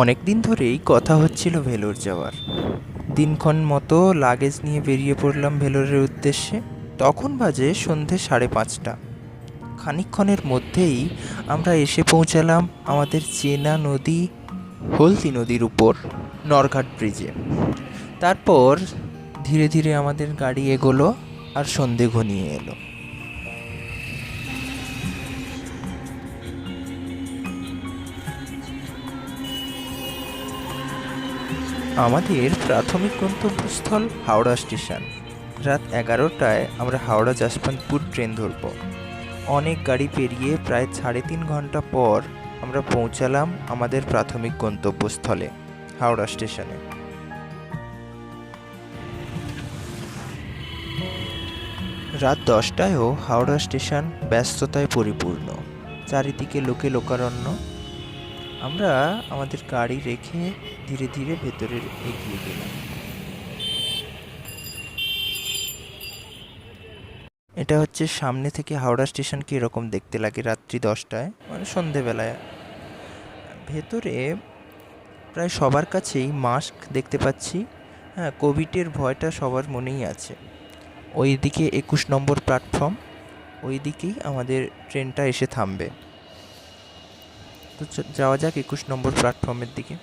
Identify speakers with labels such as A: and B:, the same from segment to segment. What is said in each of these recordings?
A: অনেক দিন ধরেই কথা হচ্ছিল ভেলোর যাওয়ার। দিনক্ষণ মতো লাগেজ নিয়ে বেরিয়ে পড়লাম ভেলোরের উদ্দেশ্যে। তখন বাজে সন্ধে 5:30। খানিকক্ষণের মধ্যেই আমরা এসে পৌঁছালাম আমাদের চেনা নদী হলদি নদীর উপর নরঘাট ব্রিজে। তারপর ধীরে ধীরে আমাদের গাড়ি এগোলো আর সন্ধে ঘনিয়ে এলো। আমাদের প্রাথমিক গন্তব্যস্থল হাওড়া স্টেশন। রাত 11টায় আমরা হাওড়া যশবন্তপুর ট্রেন ধরব। অনেক গাড়ি পেরিয়ে প্রায় 3.5 ঘন্টা পর আমরা পৌঁছালাম আমাদের প্রাথমিক গন্তব্যস্থলে হাওড়া স্টেশনে। রাত 10টায়ও হাওড়া স্টেশন ব্যস্ততায় পরিপূর্ণ, চারিদিকে লোকে লোকারণ্য। আমরা আমাদের গাড়ি রেখে ধীরে ধীরে ভেতরে এগিয়ে গেলাম। এটা হচ্ছে সামনে থেকে হাওড়া স্টেশন কীরকম দেখতে লাগে রাত্রি 10টায়, মানে সন্ধেবেলায়। ভেতরে প্রায় সবার কাছেই মাস্ক দেখতে পাচ্ছি। হ্যাঁ, কোভিডের ভয়টা সবার মনেই আছে। ওই দিকে 21 নম্বর প্ল্যাটফর্ম, ওই দিকেই আমাদের ট্রেনটা এসে থামবে। তো যাওয়া যাক 21 নম্বর প্ল্যাটফর্মের দিকে।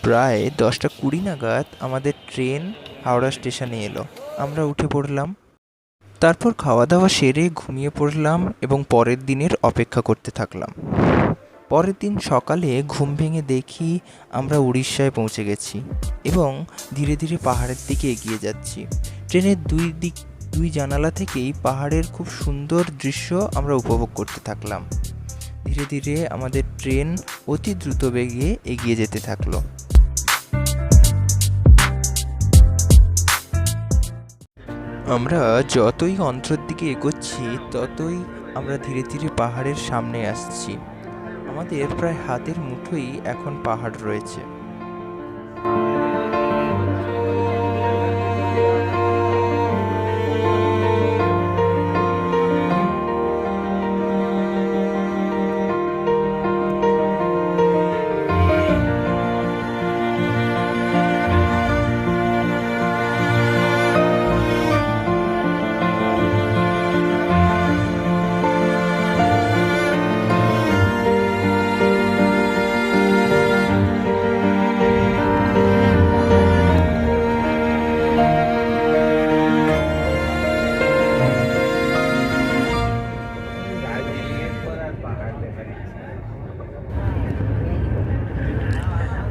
A: প্রায় 10:20 নাগাদ আমাদের ট্রেন হাওড়া স্টেশনে এলো। আমরা উঠে পড়লাম। তারপর খাওয়া দাওয়া সেরে ঘুমিয়ে পড়লাম এবং পরের দিনের অপেক্ষা করতে থাকলাম। পরের দিন সকালে ঘুম ভেঙে দেখি আমরা উড়িষ্যায় পৌঁছে গেছি এবং ধীরে ধীরে পাহাড়ের দিকে এগিয়ে যাচ্ছি। ট্রেনের দুই জানালা থেকেই পাহাড়ের খুব সুন্দর দৃশ্য আমরা উপভোগ করতে থাকলাম। ধীরে ধীরে আমাদের ট্রেন অতি দ্রুত বেগে এগিয়ে যেতে থাকলো। আমরা যতই অন্ধ্রের দিকে এগোচ্ছি ততই আমরা ধীরে ধীরে পাহাড়ের সামনে আসছি। আমাদের প্রায় হাতের মুঠোই এখন পাহাড় রয়েছে।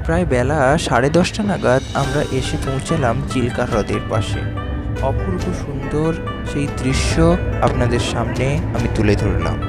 A: প্রায় বেলা 10:30 নাগাদ আমরা এসে পৌঁছালাম চিল্কা হ্রদের পাশে। অপূর্ব সুন্দর সেই দৃশ্য আপনাদের সামনে আমি তুলে ধরলাম।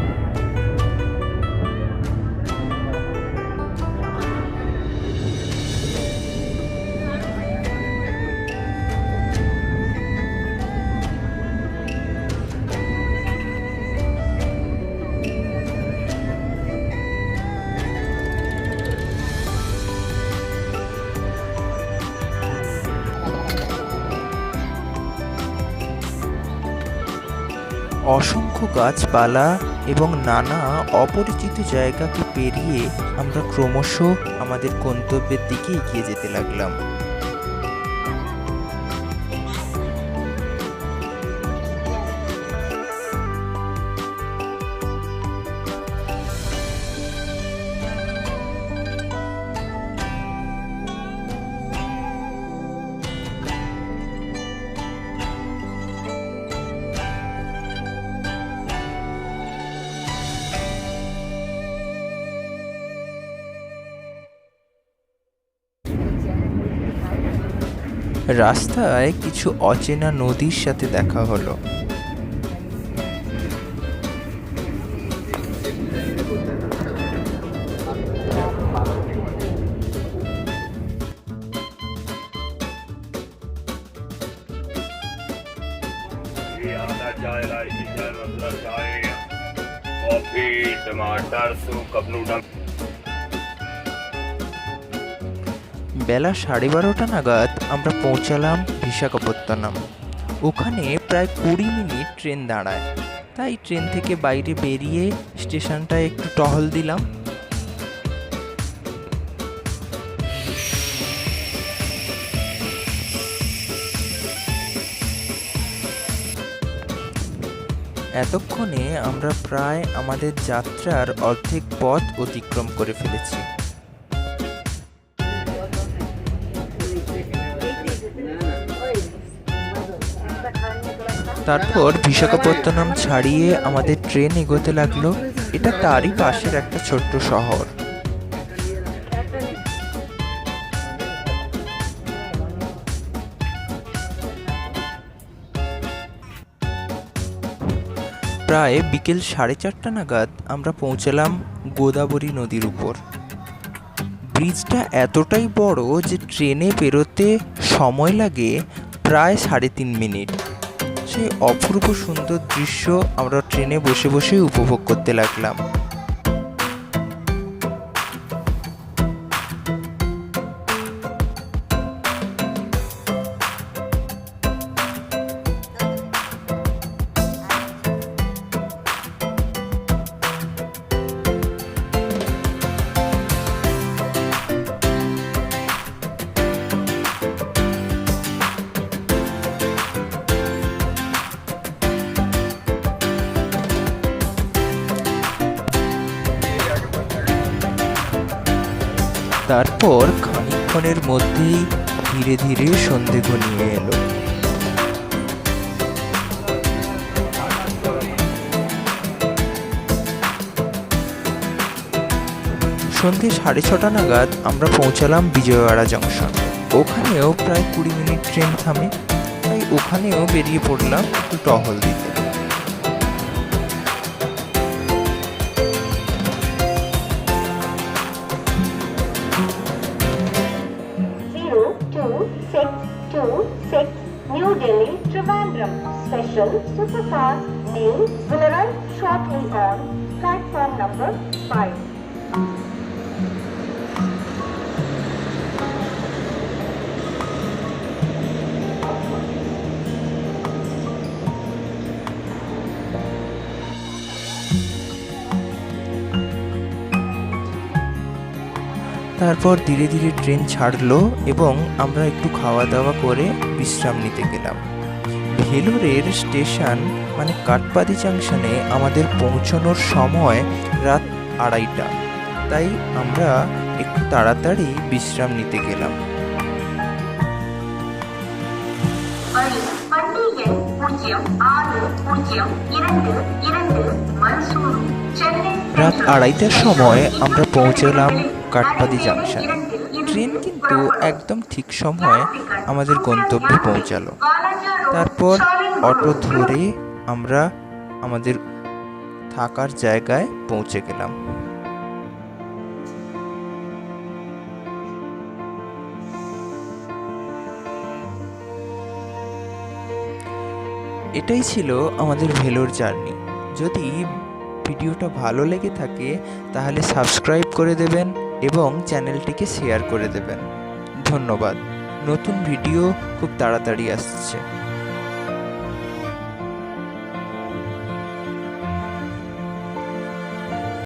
A: অসংখ্য গাছপালা এবং নানা অপরিচিত জায়গাকে পেরিয়ে আমরা ক্রমশ আমাদের গন্তব্যের দিকে এগিয়ে যেতে লাগলাম। রাস্তায় কিছু অচেনা নদীর সাথে দেখা হলো। বেলা 12:30 নাগাদ আমরা পৌঁছালাম বিশাখাপত্তনম। ওখানে প্রায় 20 মিনিট ট্রেন দাঁড়ায়। তাই ট্রেন থেকে বাইরে বেরিয়ে স্টেশনটায় একটু টহল দিলাম। এতক্ষণে আমরা প্রায় আমাদের যাত্রার অর্ধেক পথ অতিক্রম করে ফেলেছি। তারপর বিশাখাপত্তনম ছাড়িয়ে আমাদের ট্রেন এগোতে লাগলো। এটা তারই পাশের একটা ছোট্ট শহর। প্রায় বিকেল 4:30 নাগাদ আমরা পৌঁছলাম গোদাবরী নদীর উপর। ব্রিজটা এতটাই বড় যে ট্রেনে পেরোতে সময় লাগে প্রায় 3.5 মিনিট। সেই অপূর্ব সুন্দর দৃশ্য আমরা ট্রেনে বসে বসে উপভোগ করতে লাগলাম। তারপর খানিকক্ষণের মধ্যেই ধীরে ধীরে সন্ধে ঘনিয়ে এলো। সন্ধে 6:30 নাগাদ আমরা পৌঁছালাম বিজয়ওয়াড়া জংশন। ওখানেও প্রায় 20 মিনিট ট্রেন থামে, তাই ওখানেও বেরিয়ে পড়লাম একটু টহল দিতে।
B: New Delhi Trivandrum special superfast mail will arrive shortly on platform number 5.
A: তারপর ধীরে ধীরে ট্রেন ছাড়লো এবং আমরা একটু খাওয়া দাওয়া করে বিশ্রাম নিতে গেলাম। ভেলোরের স্টেশন মানে কাটপাদি জাংশনে আমাদের পৌঁছানোর সময় রাত 2:30, তাই আমরা একটু তাড়াতাড়ি বিশ্রাম নিতে গেলাম। রাত 2:30টার সময় আমরা পৌঁছলাম কাটপাদি জাংশন। ট্রেন কিন্তু একদম ঠিক সময়ে আমাদের গন্তব্যে পৌঁছালো। তারপর অটো ধরে আমরা আমাদের থাকার জায়গায় পৌঁছে গেলাম। এটাই ছিল আমাদের ভেলোর জার্নি। যদি ভিডিওটা ভালো লেগে থাকে তাহলে সাবস্ক্রাইব করে দেবেন এবং চ্যানেলটিকে শেয়ার করে দেবেন। ধন্যবাদ। নতুন ভিডিও খুব তাড়াতাড়ি আসছে।